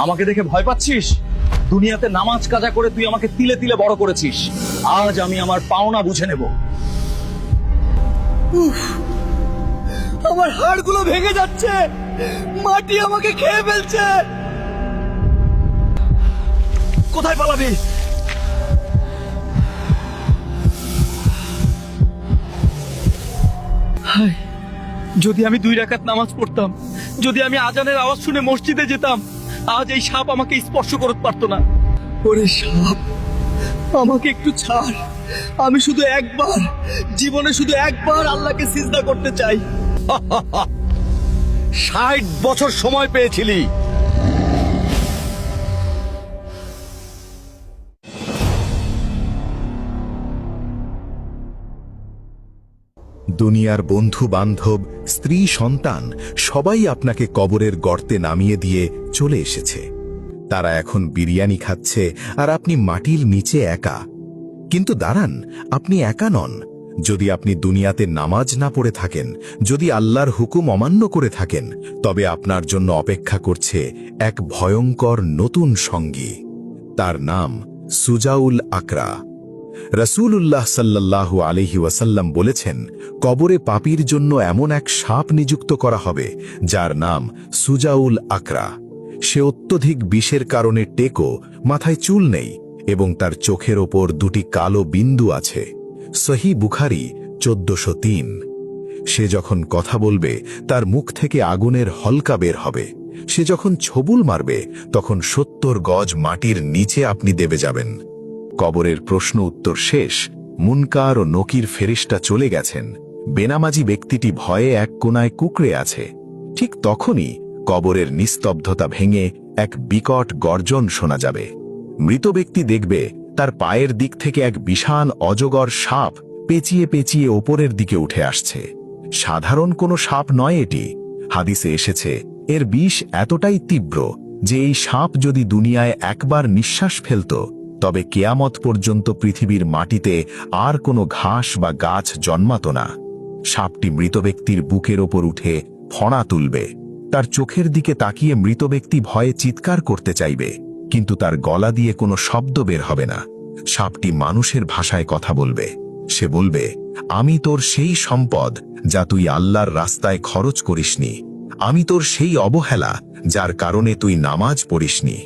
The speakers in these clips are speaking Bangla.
আমাকে দেখে ভয় পাচ্ছিস? দুনিয়াতে নামাজ কাজা করে তুই আমাকে তিলে তিলে বড় করেছিস। আজ আমি আমার পাওনা বুঝে নেব। আমার হাড়গুলো ভেঙে যাচ্ছে, মাটি আমাকে খেয়ে ফেলছে। কোথায় পালাবি? হায়, যদি আমি 2 রাকাত নামাজ পড়তাম, যদি আমি আজানের আওয়াজ শুনে মসজিদে যেতাম, আজ এই সাপ আমাকে স্পর্শ করতে পারতো না। ওরে সাপ, আমাকে একটু ছাড়। আমি শুধু একবার, জীবনে শুধু একবার আল্লাহকে সিজদা করতে চাই। 60 বছর সময় পেয়েছিলি। দুনিয়ার বন্ধু বান্ধব, স্ত্রী সন্তান সবাই আপনাকে কবরের গর্তে নামিয়ে দিয়ে চলে এসেছে। তারা এখন বিরিয়ানি খাচ্ছে আর আপনি মাটির নিচে একা। কিন্তু দাঁড়ান, আপনি একা নন। যদি আপনি দুনিয়াতে নামাজ না পড়ে থাকেন, যদি আল্লাহর হুকুম অমান্য করে থাকেন, তবে আপনার জন্য অপেক্ষা করছে এক ভয়ঙ্কর নতুন সঙ্গী। তার নাম সুজাউল আকরা। রাসূলুল্লাহ সাল্লাল্লাহু আলাইহি ওয়াসাল্লাম বলেছেন, কবরে পাপীর জন্য এমন এক সাপ নিযুক্ত করা হবে যার নাম সুজাউল আকরা। সে অত্যধিক বিষের কারণে টেকো, মাথায় চুল নেই এবং তার চোখের ওপর 2টি কালো বিন্দু আছে। সহিহ বুখারী 1403। সে যখন কথা বলবে তার মুখ থেকে আগুনের হলকা বের হবে। সে যখন ছবুল মারবে তখন 70 গজ মাটির নিচে আপনি দেবে যাবেন। কবরের প্রশ্ন উত্তর শেষ। মুনকার ও নকির ফেরেশতা চলে গেছেন। বেনামাজি ব্যক্তিটি ভয়ে এক কোণায় কুঁকড়ে আছে। ঠিক তখনই কবরের নিস্তব্ধতা ভেঙে এক বিকট গর্জন শোনা যাবে। মৃত ব্যক্তি দেখবে তার পায়ের দিক থেকে এক বিশাল অজগর সাপ পেঁচিয়ে পেঁচিয়ে ওপরের দিকে উঠে আসছে। সাধারণ কোনো সাপ নয় এটি। হাদিসে এসেছে, এর বিষ এতটাই তীব্র যে এই সাপ যদি দুনিয়ায় একবার নিঃশ্বাস ফেলত, তবে কেয়ামত পর্যন্ত পৃথিবীর মাটিতে আর কোনো ঘাস বা গাছ জন্মাত না। সাপটি মৃত ব্যক্তির বুকের ওপর উঠে ফণা তুলবে। তার চোখের দিকে তাকিয়ে মৃত ব্যক্তি ভয়ে চিৎকার করতে চাইবে, কিন্তু তার গলা দিয়ে কোনো শব্দ বের হবে না। সাপটি মানুষের ভাষায় কথা বলবে। সে বলবে, আমি তোর সেই সম্পদ যা তুই আল্লাহর রাস্তায় খরচ করিসনি। আমি তোর সেই অবহেলা যার কারণে তুই নামাজ পড়িসনি।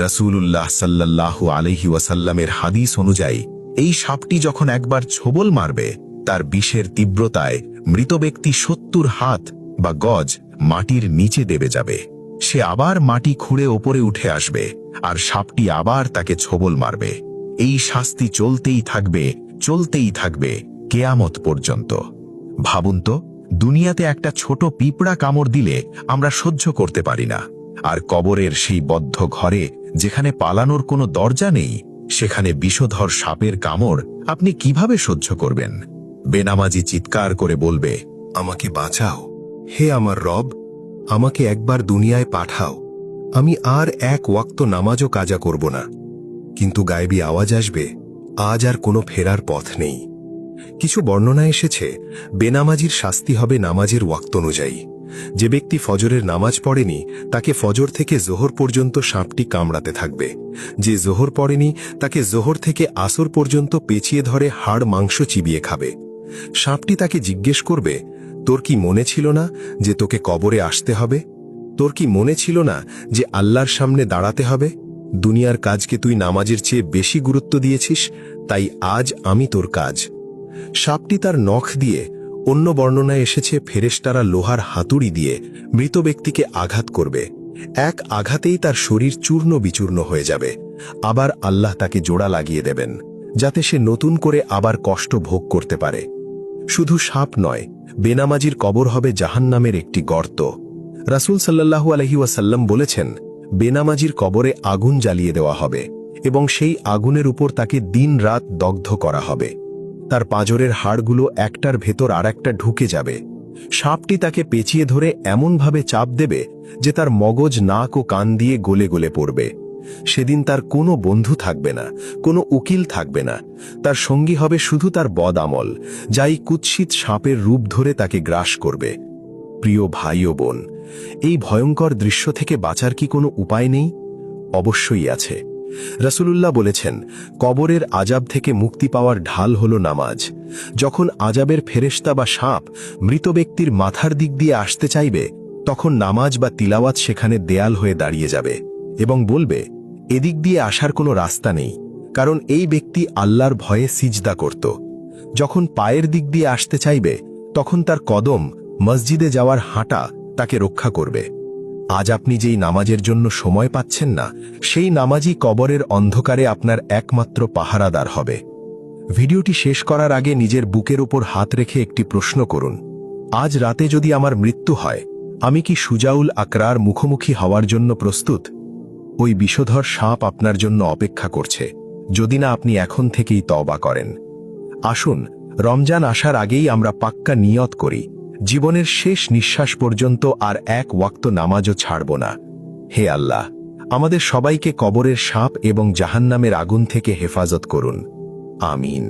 রাসূলুল্লাহ সাল্লাল্লাহু আলাইহি ওয়াসাল্লামের হাদিস অনুযায়ী এই সাপটি যখন একবার ছোবল মারবে, তার বিষের তীব্রতায় মৃত ব্যক্তি 70 হাত বা গজ মাটির নিচে দেবে যাবে। সে আবার মাটি খুঁড়ে ওপরে উঠে আসবে আর সাপটি আবার তাকে ছোবল মারবে। এই শাস্তি চলতেই থাকবে, চলতেই থাকবে কেয়ামত পর্যন্ত। ভাবুন তো, দুনিয়াতে একটা ছোট পিঁপড়া কামড় দিলে আমরা সহ্য করতে পারি না, আর কবরের সেই বদ্ধ ঘরে যেখানে পালানোর কোনো দরজা নেই, সেখানে বিষধর সাপের কামড় আপনি কিভাবে সহ্য করবেন? বেনামাজি চিৎকার করে বলবে, আমাকে বাঁচাও, হে আমার রব, আমাকে একবার দুনিয়ায় পাঠাও। আমি আর এক ওয়াক্ত নামাজও কাজা করব না। কিন্তু গায়েবী আওয়াজ আসবে, আজ আর কোনো ফেরার পথ নেই। কিছু বর্ণনা এসেছে, বেনামাজির শাস্তি হবে নামাজের ওয়াক্ত অনুযায়ী। যে ব্যক্তি ফজরের নামাজ পড়েনি, তাকে ফজর থেকে জোহর পর্যন্ত সাপটি কামড়াতে থাকবে। যে জোহর পড়েনি, তাকে জোহর থেকে আসর পর্যন্ত পেঁচিয়ে ধরে হাড় মাংস চিবিয়ে খাবে। সাপটি তাকে জিজ্ঞেস করবে, তোর কি মনে ছিল না যে তোকে কবরে আসতে হবে? তোর কি মনে ছিল না যে আল্লাহর সামনে দাঁড়াতে হবে? দুনিয়ার কাজকে তুই নামাজের চেয়ে বেশি গুরুত্ব দিয়েছিস, তাই আজ আমি তোর কাজ। সাপটি তার নখ দিয়ে, অন্য বর্ণনায় এসেছে ফেরেশতারা লোহার হাতুড়ি দিয়ে মৃত ব্যক্তিকে আঘাত করবে। এক আঘাতেই তার শরীর চূর্ণ বিচূর্ণ হয়ে যাবে। আবার আল্লাহ তাকে জোড়া লাগিয়ে দেবেন, যাতে সে নতুন করে আবার কষ্ট ভোগ করতে পারে। শুধু সাপ নয়, বেনামাজির কবর হবে জাহান্নামের একটি গর্ত। রাসূল সাল্লাল্লাহু আলাইহি ওয়াসাল্লাম বলেছেন, বেনামাজির কবরে আগুন জ্বালিয়ে দেওয়া হবে এবং সেই আগুনের উপর তাকে দিন রাত দগ্ধ করা হবে। তার পাঁজরের হাড়গুলো একটার ভেতর আর একটা ঢুকে যাবে। সাপটি তাকে পেঁচিয়ে ধরে এমনভাবে চাপ দেবে যে তার মগজ, নাক ও কান দিয়ে গলে গলে পড়বে। সেদিন তার কোনো বন্ধু থাকবে না, কোনো উকিল থাকবে না। তার সঙ্গী হবে শুধু তার বদ আমল, যাই কুৎসিত সাপের রূপ ধরে তাকে গ্রাস করবে। প্রিয় ভাই ও বোন, এই ভয়ঙ্কর দৃশ্য থেকে বাঁচার কি কোনো উপায় নেই? অবশ্যই আছে। রাসূলুল্লাহ বলেছেন, কবরের আযাব থেকে মুক্তি পাওয়ার ঢাল হল নামাজ। যখন আযাবের ফেরেশতা বা সাপ মৃত ব্যক্তির মাথার দিক দিয়ে আসতে চাইবে, তখন নামাজ বা তিলাওয়াত সেখানে দেয়াল হয়ে দাঁড়িয়ে যাবে এবং বলবে, এদিক দিয়ে আসার কোনো রাস্তা নেই, কারণ এই ব্যক্তি আল্লাহর ভয়ে সিজদা করত। যখন পায়ের দিক দিয়ে আসতে চাইবে, তখন তার কদম, মসজিদে যাওয়ার হাঁটা তাকে রক্ষা করবে। আজ আপনি যেই নামাজের জন্য সময় পাচ্ছেন না, সেই নামাজই কবরের অন্ধকারে আপনার একমাত্র পাহারাদার হবে। ভিডিওটি শেষ করার আগে নিজের বুকের উপর হাত রেখে একটি প্রশ্ন করুন, আজ রাতে যদি আমার মৃত্যু হয়, আমি কি সুজাউল আকরার মুখোমুখি হওয়ার জন্য প্রস্তুত? ওই বিষধর সাপ আপনার জন্য অপেক্ষা করছে, যদি না আপনি এখন থেকেই তওবা করেন। আসুন, রমজান আসার আগেই আমরা পাক্কা নিয়ত করি, জীবনের শেষ নিঃশ্বাস পর্যন্ত আর এক ওয়াক্ত নামাজও ছাড়ব না। হে আল্লাহ, আমাদের সবাইকে কবরের সাপ এবং জাহান্নামের আগুন থেকে হেফাজত করুন। আমিন।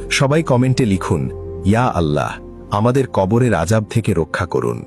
সবাই কমেন্টে লিখুন, ইয়া আল্লাহ, আমাদের কবরের আযাব থেকে রক্ষা করুন।